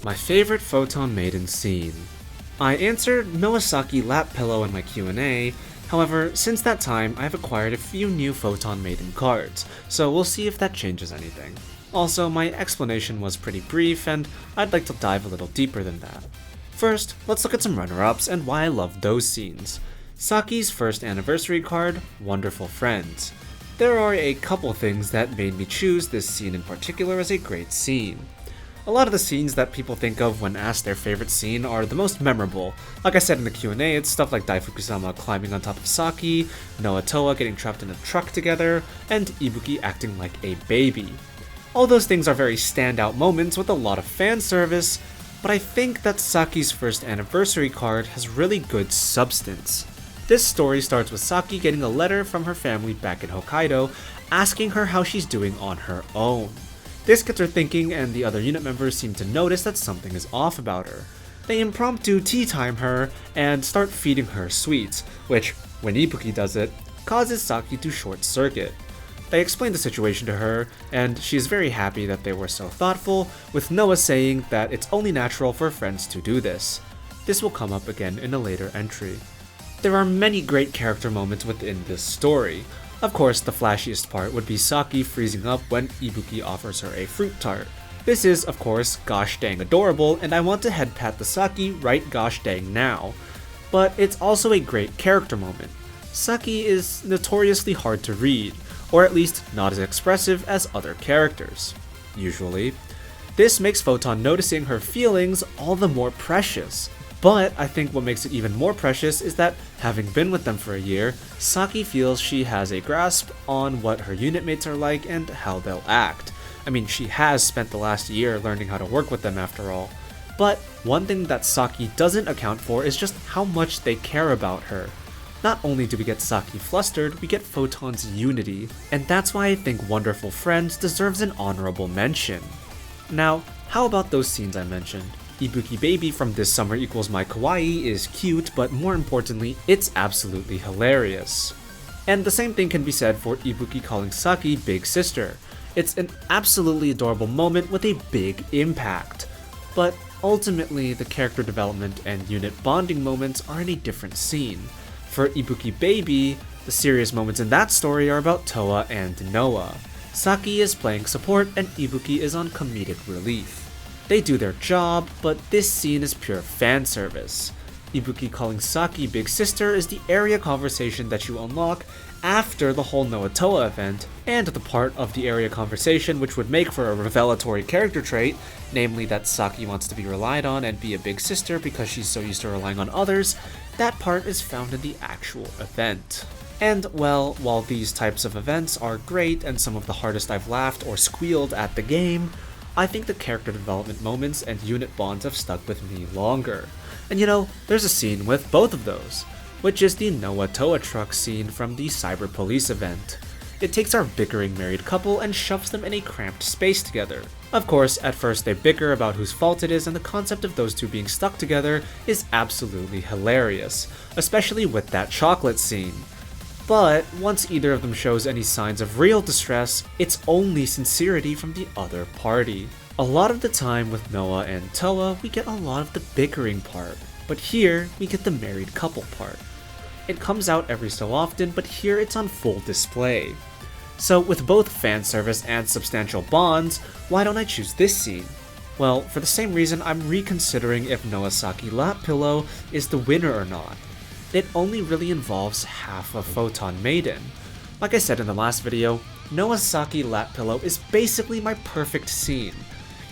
My favorite Photon Maiden scene. I answered Saki lap pillow in my Q&A, however, since that time I've acquired a few new Photon Maiden cards, so we'll see if that changes anything. Also, my explanation was pretty brief, and I'd like to dive a little deeper than that. First, let's look at some runner-ups and why I love those scenes. Saki's first anniversary card, Wonderful Friends. There are a couple things that made me choose this scene in particular as a great scene. A lot of the scenes that people think of when asked their favorite scene are the most memorable. Like I said in the Q&A, it's stuff like Daifuku-sama climbing on top of Saki, Noa Toa getting trapped in a truck together, and Ibuki acting like a baby. All those things are very standout moments with a lot of fan service, but I think that Saki's first anniversary card has really good substance. This story starts with Saki getting a letter from her family back in Hokkaido, asking her how she's doing on her own. This gets her thinking, and the other unit members seem to notice that something is off about her. They impromptu tea time her and start feeding her sweets, which, when Ibuki does it, causes Saki to short circuit. They explain the situation to her, and she is very happy that they were so thoughtful, with Noa saying that it's only natural for friends to do this. This will come up again in a later entry. There are many great character moments within this story. Of course, the flashiest part would be Saki freezing up when Ibuki offers her a fruit tart. This is, of course, gosh dang adorable, and I want to head pat the Saki right gosh dang now. But it's also a great character moment. Saki is notoriously hard to read, or at least not as expressive as other characters, usually. This makes Photon noticing her feelings all the more precious. But I think what makes it even more precious is that, having been with them for a year, Saki feels she has a grasp on what her unit mates are like and how they'll act. I mean, she has spent the last year learning how to work with them after all. But one thing that Saki doesn't account for is just how much they care about her. Not only do we get Saki flustered, we get Photon's unity, and that's why I think Wonderful Friends deserves an honorable mention. Now, how about those scenes I mentioned? Ibuki Baby from This Summer Equals My Kawaii is cute, but more importantly, it's absolutely hilarious. And the same thing can be said for Ibuki calling Saki Big Sister. It's an absolutely adorable moment with a big impact. But ultimately, the character development and unit bonding moments are in a different scene. For Ibuki Baby, the serious moments in that story are about Toa and Noa. Saki is playing support and Ibuki is on comedic relief. They do their job, but this scene is pure fan service. Ibuki calling Saki Big Sister is the area conversation that you unlock after the whole Noa Toa event, and the part of the area conversation which would make for a revelatory character trait, namely that Saki wants to be relied on and be a big sister because she's so used to relying on others. That part is found in the actual event. And well, while these types of events are great and some of the hardest I've laughed or squealed at the game, I think the character development moments and unit bonds have stuck with me longer. And you know, there's a scene with both of those, which is the Noa Toa truck scene from the Cyber Police event. It takes our bickering married couple and shoves them in a cramped space together. Of course, at first they bicker about whose fault it is, and the concept of those two being stuck together is absolutely hilarious, especially with that chocolate scene. But once either of them shows any signs of real distress, it's only sincerity from the other party. A lot of the time with Noa and Toa, we get a lot of the bickering part, but here we get the married couple part. It comes out every so often, but here it's on full display. So with both fan service and substantial bonds, why don't I choose this scene? Well, for the same reason I'm reconsidering if Noa Saki Lap Pillow is the winner or not. It only really involves half of Photon Maiden. Like I said in the last video, Noa Saki Lap Pillow is basically my perfect scene.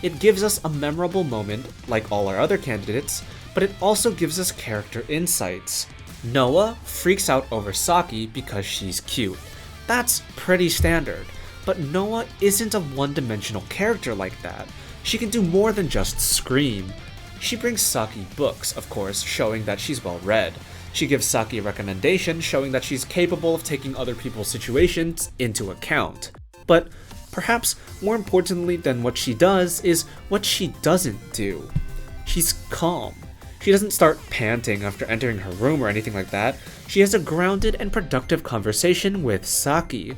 It gives us a memorable moment, like all our other candidates, but it also gives us character insights. Noa freaks out over Saki because she's cute. That's pretty standard, but Noa isn't a one-dimensional character like that. She can do more than just scream. She brings Saki books, of course, showing that she's well read. She gives Saki a recommendation showing that she's capable of taking other people's situations into account. But perhaps more importantly than what she does is what she doesn't do. She's calm. She doesn't start panting after entering her room or anything like that. She has a grounded and productive conversation with Saki.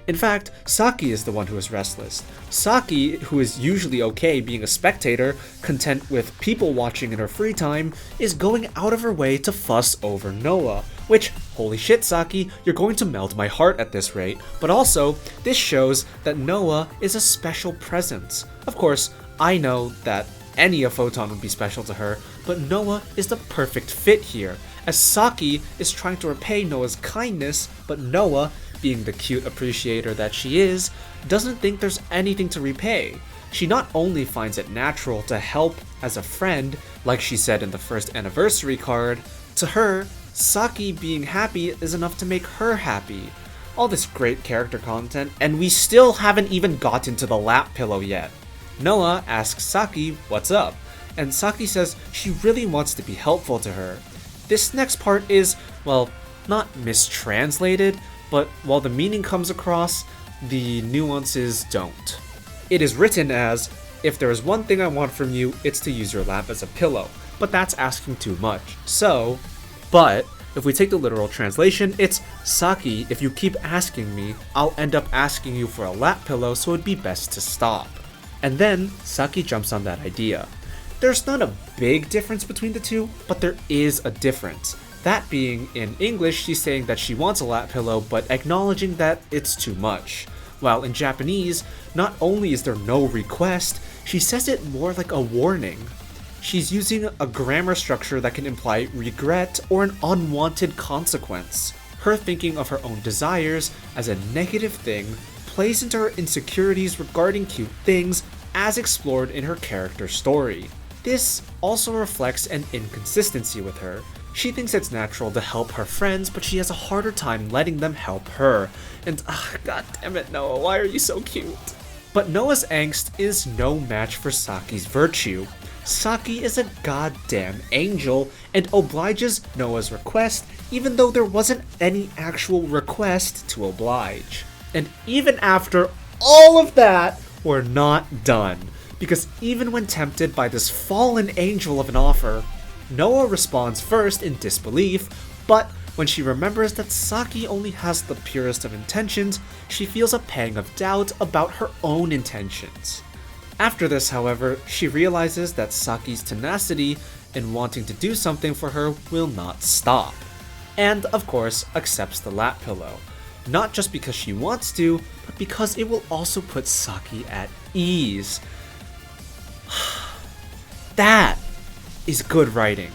In fact, Saki is the one who is restless. Saki, who is usually okay being a spectator, content with people watching in her free time, is going out of her way to fuss over Noah. Which, holy shit Saki, you're going to melt my heart at this rate. But also, this shows that Noah is a special presence. Of course, I know that any of Photon would be special to her, but Noah is the perfect fit here, as Saki is trying to repay Noah's kindness, but Noah, being the cute appreciator that she is, doesn't think there's anything to repay. She not only finds it natural to help as a friend, like she said in the first anniversary card, to her, Saki being happy is enough to make her happy. All this great character content, and we still haven't even gotten to the lap pillow yet. Noah asks Saki what's up, and Saki says she really wants to be helpful to her. This next part is, well, not mistranslated, but while the meaning comes across, the nuances don't. It is written as, if there is one thing I want from you, it's to use your lap as a pillow, but that's asking too much. So, but, if we take the literal translation, it's, Saki, if you keep asking me, I'll end up asking you for a lap pillow, so it'd be best to stop. And then, Saki jumps on that idea. There's not a big difference between the two, but there is a difference. That being, in English, she's saying that she wants a lap pillow, but acknowledging that it's too much. While in Japanese, not only is there no request, she says it more like a warning. She's using a grammar structure that can imply regret or an unwanted consequence. Her thinking of her own desires as a negative thing plays into her insecurities regarding cute things as explored in her character story. This also reflects an inconsistency with her. She thinks it's natural to help her friends, but she has a harder time letting them help her. And god damn it, Noah, why are you so cute? But Noah's angst is no match for Saki's virtue. Saki is a goddamn angel and obliges Noah's request even though there wasn't any actual request to oblige. And even after all of that, we're not done. Because even when tempted by this fallen angel of an offer, Noah responds first in disbelief, but when she remembers that Saki only has the purest of intentions, she feels a pang of doubt about her own intentions. After this, however, she realizes that Saki's tenacity in wanting to do something for her will not stop. And, of course, accepts the lap pillow. Not just because she wants to, but because it will also put Saki at ease. That is good writing.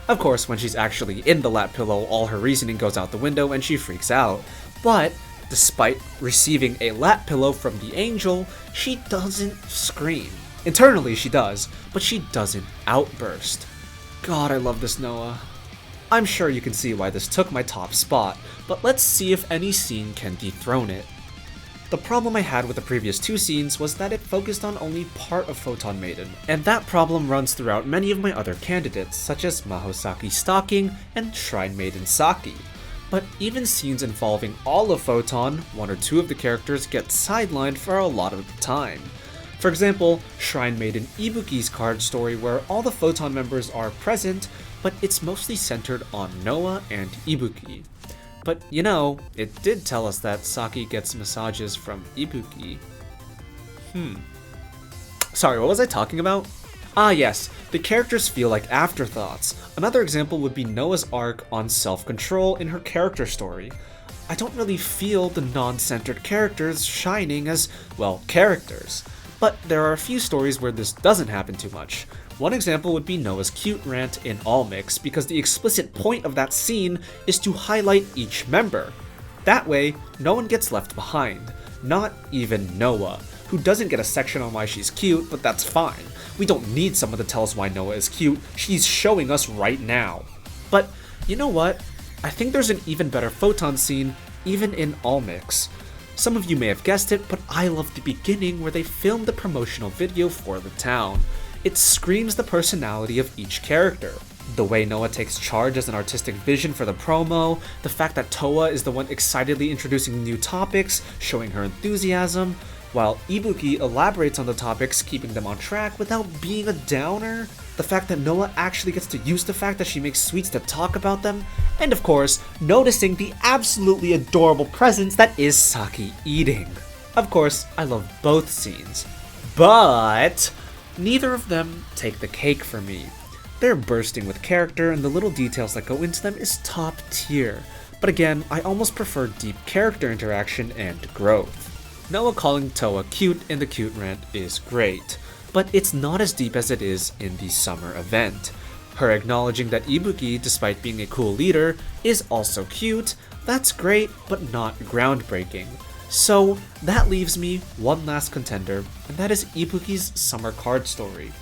Of course, when she's actually in the lap pillow, all her reasoning goes out the window and she freaks out. But, despite receiving a lap pillow from the angel, she doesn't scream. Internally she does, but she doesn't outburst. God, I love this Noah. I'm sure you can see why this took my top spot, but let's see if any scene can dethrone it. The problem I had with the previous two scenes was that it focused on only part of Photon Maiden, and that problem runs throughout many of my other candidates, such as Maho Saki stalking and Shrine Maiden Saki. But even scenes involving all of Photon, one or two of the characters get sidelined for a lot of the time. For example, Shrine Maiden Ibuki's card story where all the Photon members are present, but it's mostly centered on Noah and Ibuki. But you know, it did tell us that Saki gets massages from Ibuki. Sorry, what was I talking about? Ah yes, the characters feel like afterthoughts. Another example would be Noah's arc on self-control in her character story. I don't really feel the non-centered characters shining as, well, characters. But there are a few stories where this doesn't happen too much. One example would be Noah's cute rant in All Mix, because the explicit point of that scene is to highlight each member. That way, no one gets left behind. Not even Noah, who doesn't get a section on why she's cute, but that's fine. We don't need someone to tell us why Noah is cute, she's showing us right now. But, you know what? I think there's an even better Photon scene, even in All Mix. Some of you may have guessed it, but I love the beginning where they filmed the promotional video for the town. It screams the personality of each character. The way Noah takes charge as an artistic vision for the promo, the fact that Toa is the one excitedly introducing new topics, showing her enthusiasm, while Ibuki elaborates on the topics, keeping them on track without being a downer. The fact that Noah actually gets to use the fact that she makes sweets to talk about them, and of course, noticing the absolutely adorable presents that is Saki eating. Of course, I love both scenes, but neither of them take the cake for me. They're bursting with character, and the little details that go into them is top tier. But again, I almost prefer deep character interaction and growth. Noah calling Toa cute in the cute rant is great, but it's not as deep as it is in the summer event. Her acknowledging that Ibuki, despite being a cool leader, is also cute, that's great, but not groundbreaking. So that leaves me one last contender, and that is Ibuki's summer card story.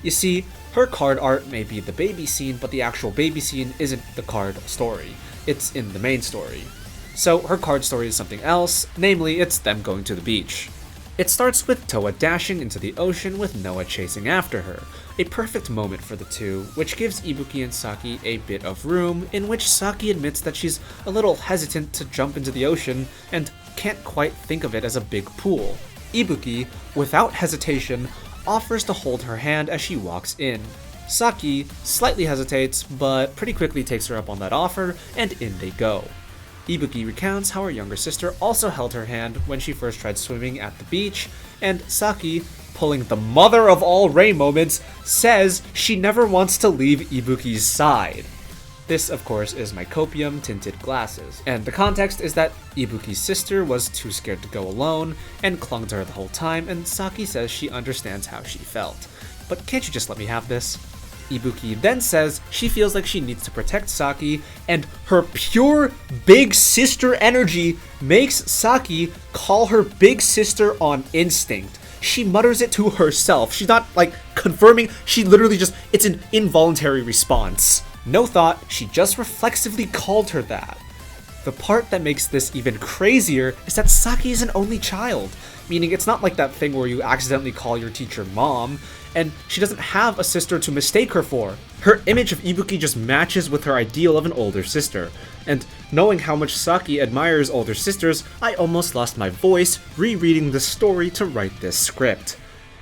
You see, her card art may be the baby scene, but the actual baby scene isn't the card story. It's in the main story. So her card story is something else, namely it's them going to the beach. It starts with Toa dashing into the ocean with Noah chasing after her, a perfect moment for the two, which gives Ibuki and Saki a bit of room, in which Saki admits that she's a little hesitant to jump into the ocean and can't quite think of it as a big pool. Ibuki, without hesitation, offers to hold her hand as she walks in. Saki slightly hesitates, but pretty quickly takes her up on that offer, and in they go. Ibuki recounts how her younger sister also held her hand when she first tried swimming at the beach, and Saki, pulling the mother of all Ray moments, says she never wants to leave Ibuki's side. This, of course, is my copium tinted glasses, and the context is that Ibuki's sister was too scared to go alone and clung to her the whole time, and Saki says she understands how she felt. But can't you just let me have this? Ibuki then says she feels like she needs to protect Saki, and her pure big sister energy makes Saki call her big sister on instinct. She mutters it to herself. She's not like confirming, she literally just, it's an involuntary response. No thought, she just reflexively called her that. The part that makes this even crazier is that Saki is an only child, meaning it's not like that thing where you accidentally call your teacher mom, and she doesn't have a sister to mistake her for. Her image of Ibuki just matches with her ideal of an older sister, and knowing how much Saki admires older sisters, I almost lost my voice rereading this story to write this script.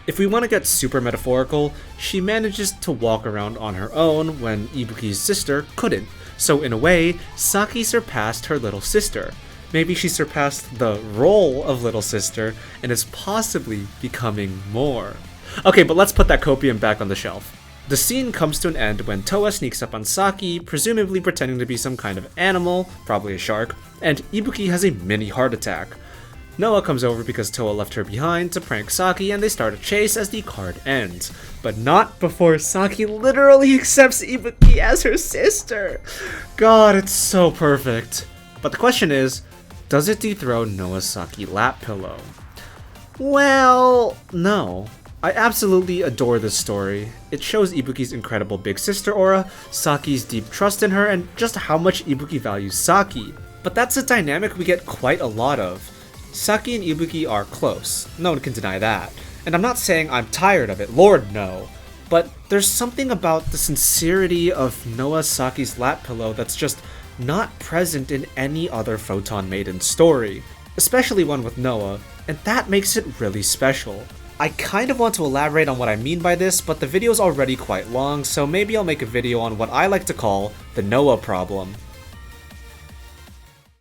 If we want to get super metaphorical, she manages to walk around on her own when Ibuki's sister couldn't, so in a way, Saki surpassed her little sister. Maybe she surpassed the role of little sister and is possibly becoming more. Okay, but let's put that copium back on the shelf. The scene comes to an end when Toa sneaks up on Saki, presumably pretending to be some kind of animal, probably a shark, and Ibuki has a mini heart attack. Noah comes over because Toa left her behind to prank Saki, and they start a chase as the card ends. But not before Saki literally accepts Ibuki as her sister! God, it's so perfect. But the question is, does it dethrone Noah's Saki lap pillow? Well, no. I absolutely adore this story. It shows Ibuki's incredible big sister aura, Saki's deep trust in her, and just how much Ibuki values Saki. But that's a dynamic we get quite a lot of. Saki and Ibuki are close, no one can deny that. And I'm not saying I'm tired of it, Lord no. But there's something about the sincerity of Noah Saki's lap pillow that's just not present in any other Photon Maiden story, especially one with Noah, and that makes it really special. I kind of want to elaborate on what I mean by this, but the video's already quite long, so maybe I'll make a video on what I like to call the Noah problem.